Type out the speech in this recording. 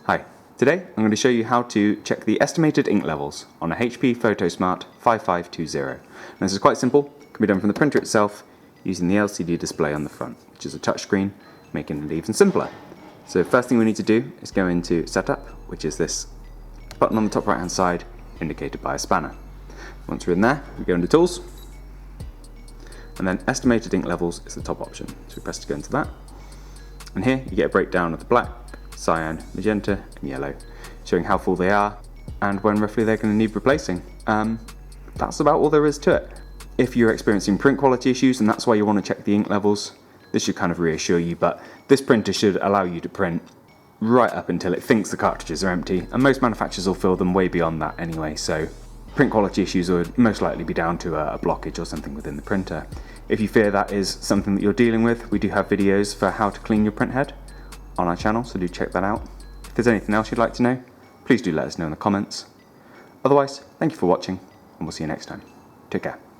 Hi, today I'm going to show you how to check the estimated ink levels on a HP Photosmart 5520. And this is quite simple, it can be done from the printer itself using the LCD display on the front, which is a touchscreen, making it even simpler. So first thing we need to do is go into Setup, which is this button on the top right hand side indicated by a spanner. Once we're in there, we go into Tools, and then Estimated Ink Levels is the top option. So we press to go into that. And here you get a breakdown of the black, cyan, magenta and yellow, showing how full they are and when roughly they're going to need replacing. That's about all there is to it. If you're experiencing print quality issues and that's why you want to check the ink levels, this should kind of reassure you, but this printer should allow you to print right up until it thinks the cartridges are empty, and most manufacturers will fill them way beyond that anyway, so print quality issues would most likely be down to a blockage or something within the printer. If you fear that is something that you're dealing with, we do have videos for how to clean your print head on our channel, so do check that out. If there's anything else you'd like to know, please do let us know in the comments. Otherwise, thank you for watching, and we'll see you next time. Take care.